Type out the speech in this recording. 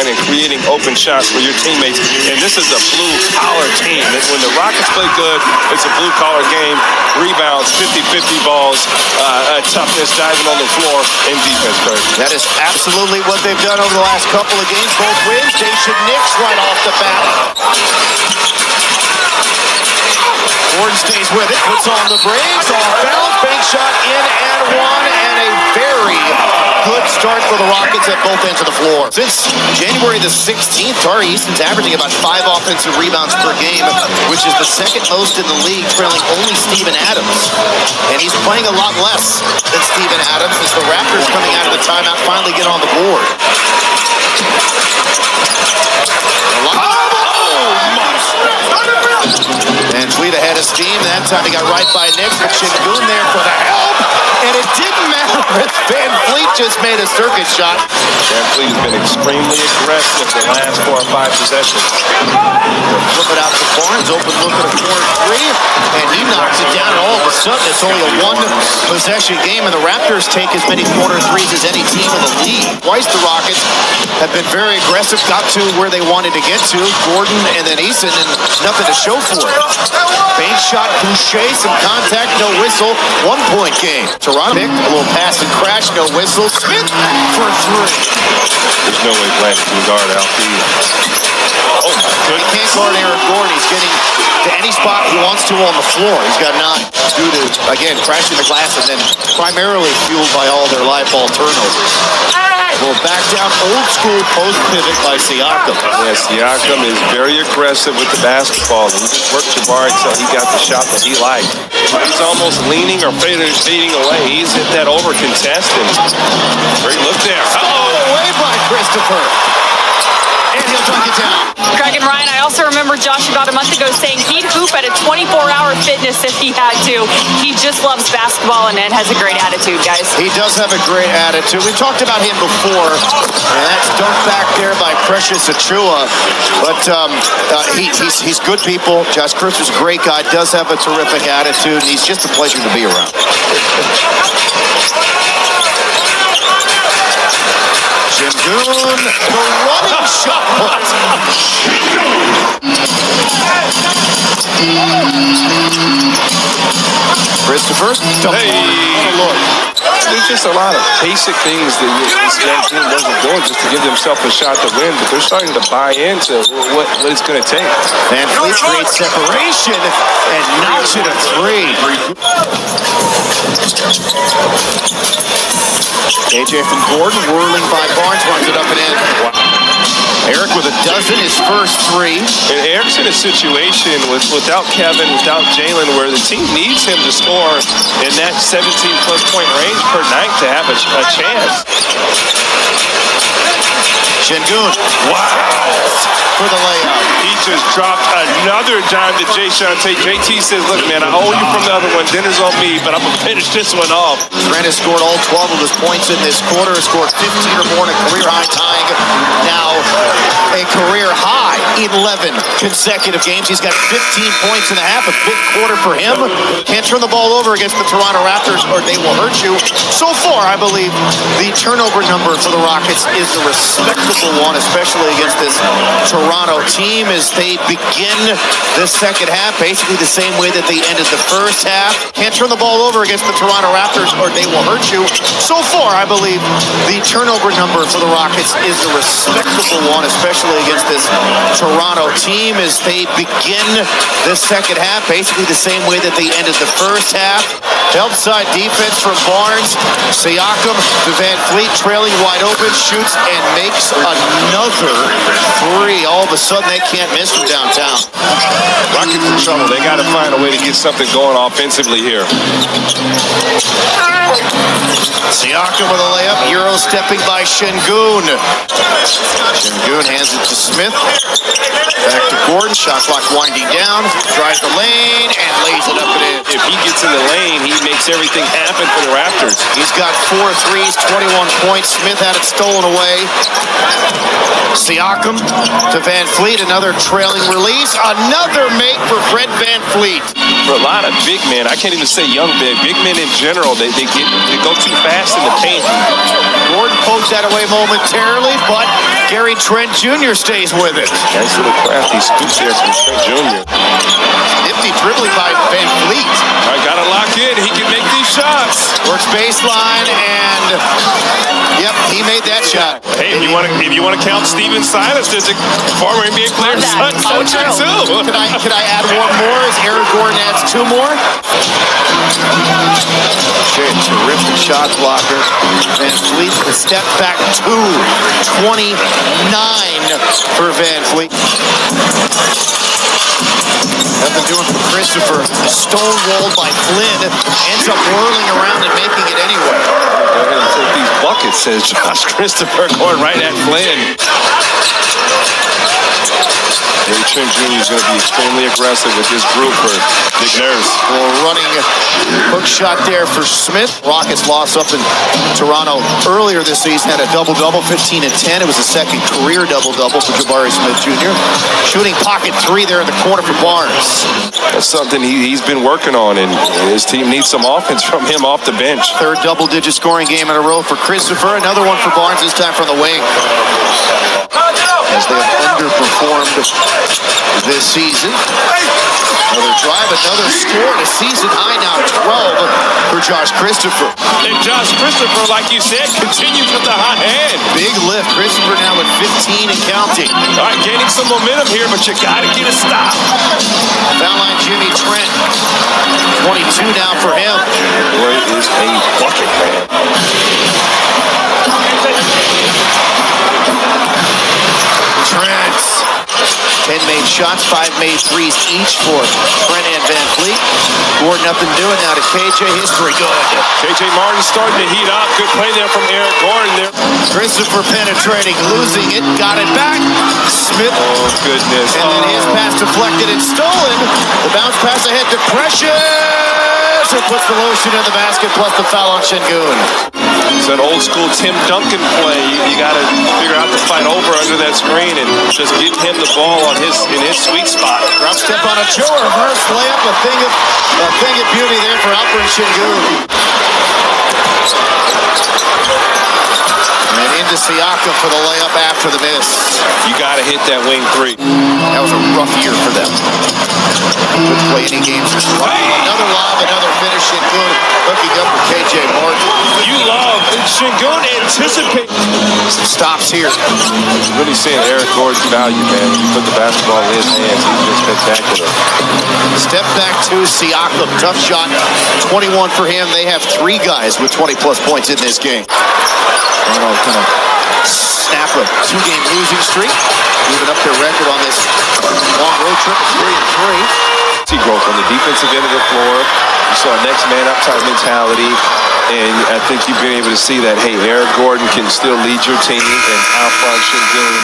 line and creating open shots for your teammates. And this is a blue-collar team. When the Rockets play good, it's a blue-collar game. Rebounds, 50-50 balls, toughness, diving on the floor, and defense, Craig. That is absolutely what they've done over the last couple of games. Both wins. Dacian Nix right off the bat. Gordon stays with it, puts on the brakes, off balance, bank shot in and one, and a very good start for the Rockets at both ends of the floor. Since January the 16th, Tari Easton's averaging about 5 offensive rebounds per game, which is the second most in the league, trailing only Steven Adams. And he's playing a lot less than Steven Adams as the Raptors coming out of the timeout finally get on the board. And Fleet ahead of steam. That time he got right by Nix, but Şengün there for the help. And it didn't matter if Van Fleet just made a circus shot. Van Fleet has been extremely aggressive the last 4 or 5 possessions. Flip it out to Barnes, open look at a corner three, and he knocks it down, and all of a sudden it's only a 1-possession game, and the Raptors take as many corner threes as any team in the league. Twice the Rockets have been very aggressive, got to where they wanted to get to, Gordon and then Easton, and nothing to show for it. Bank shot, Boucher, some contact, no whistle, 1-point game. Toronto picked, a little pass and crash, no whistle. Smith for 3. There's no way Blank can guard out the... Oh, he can't guard Eric Gordon. He's getting to any spot he wants to on the floor. He's got 9 due to, again, crashing the glass and then primarily fueled by all their live ball turnovers. Well, back down, old school post pivot by Siakam. Yeah, Siakam is very aggressive with the basketball. He just worked Jabari until he got the shot that he liked. He's almost leaning or fading away. He's hit that over contest and great look there. Away by Christopher. And he'll dunk it down. Craig and Ryan, I also remember Josh about a month ago saying he'd hoop at a 24-hour fitness if he had to. He just loves basketball and has a great attitude, guys. He does have a great attitude. We've talked about him before, and that's dunked back there by Precious Achiuwa. But he's good people. Josh Christopher's a great guy, does have a terrific attitude, and he's just a pleasure to be around. Şengün, the running shot put. Christopher, look. There's just a lot of basic things that this young team doesn't do just to give themselves a shot to win, but they're starting to buy into what it's going to take. Van Fleet creates separation and knocks it a 3. AJ from Gordon, whirling by Barnes, runs it up and in. Eric with a dozen, his first 3. And Eric's in a situation without Kevin, without Jalen, where the team needs him to score in that 17-plus point range per night to have a chance. Şengün, wow, for the layup. He just dropped another dime to JT. JT says, look, man, I owe you from the other one. Dinner's on me, but I'm going to finish this one off. Trent has scored all 12 of his points in this quarter, has scored 15 or more in a career-high tying. Now a career-high 11 consecutive games. He's got 15 points and a half, a big quarter for him. Can't turn the ball over against the Toronto Raptors or they will hurt you. So far, I believe the turnover number for the Rockets is a respectable one, especially against this Toronto team as they begin the second half, basically the same way that they ended the first half. Can't turn the ball over against the Toronto Raptors or they will hurt you. So far, I believe the turnover number for the Rockets is a respectable one, especially against this Toronto team as they begin the second half, basically the same way that they ended the first half. Help side defense from Barnes. Siakam to Van Fleet, trailing wide open, shoots and makes another 3. All of a sudden, they can't miss from downtown. Rockets in trouble. They got to find a way to get something going offensively here. Siakam with a layup, Euro stepping by Şengün. Şengün hands it to Smith. Back to Gordon, shot clock winding down, drives the lane and lays it up and in. If he gets in the lane, he makes everything happen for the Raptors. He's got 4 threes, 21 points. Smith had it stolen away. Siakam to Van Fleet, another trailing release, another make for Fred Van Fleet. For a lot of big men, I can't even say young big men in general, they go too fast in the paint. Gordon pokes that away momentarily, but Gary Trent Jr. stays with it. Nice little crafty scoops there from Trent Jr. Nifty dribbling by Van Fleet. All right, got to lock in. He can make these shots. Works baseline, and yep, he made that shot. Hey, if you want to count Steven Silas as a former NBA player, so true too. Could I add one more as Eric Gordon adds two more? Terrific shot blocker. Van Fleet, the step back 2-29 for Van Fleet. Nothing doing for Christopher. Stonewalled by Flynn. Ends up whirling around and making it anyway. They're going to take these buckets, says Josh Christopher, going right at Flynn. Gary Trent Jr. is going to be extremely aggressive with this group for Nick Nurse. Running hook shot there for Smith. Rockets lost up in Toronto earlier this season. Had a double-double, 15 and 10. It was the second career double-double for Jabari Smith Jr. Shooting pocket three there in the corner for Barnes. That's something he's been working on, and his team needs some offense from him off the bench. Third double-digit scoring game in a row for Christopher. Another one for Barnes, this time from the wing. As they have underperformed this season. Another drive, another score, and a season high now, 12 for Josh Christopher. And Josh Christopher, like you said, continues with the hot hand. Big lift. Christopher now at 15 and counting. All right, gaining some momentum here, but you got to get a stop. Foul line, Jimmy Trent. 22 now for him. Boy, it is a bucket, man. Trent. 10 made shots, 5 made threes each for Trent and Van Fleet. Gordon up and doing now to KJ. History good. KJ Martin starting to heat up. Good play there from Eric Gordon there. Christopher penetrating, losing it, got it back. Smith. Oh, goodness. And then his pass deflected and stolen. The bounce pass ahead to Precious. It puts the lotion in the basket, plus the foul on Şengün. It's an old school Tim Duncan play. You got to figure out to fight over under that screen and just get him the ball on in his sweet spot. Drop step on a Joe, reverse layup, a thing of beauty there for Alperen Şengün. And into Siakam for the layup after the miss. You got to hit that wing three. That was a rough year for them. Good play any games. Another lob, another finish. Şengün hooking up with KJ Martin. You love Şengün anticipate. Some stops here. Really seeing Eric Gordon's value, man. You put the basketball in his hands, he's been spectacular. Step back to Siakam. Tough shot. 21 for him. They have 3 guys with 20-plus points in this game. Toronto kind of snap a 2-game losing streak. Moving up their record on this long road trip. It's 3-3. See growth on the defensive end of the floor. You saw next man up type mentality. And I think you've been able to see that, hey, Eric Gordon can still lead your team, and Alperen Şengün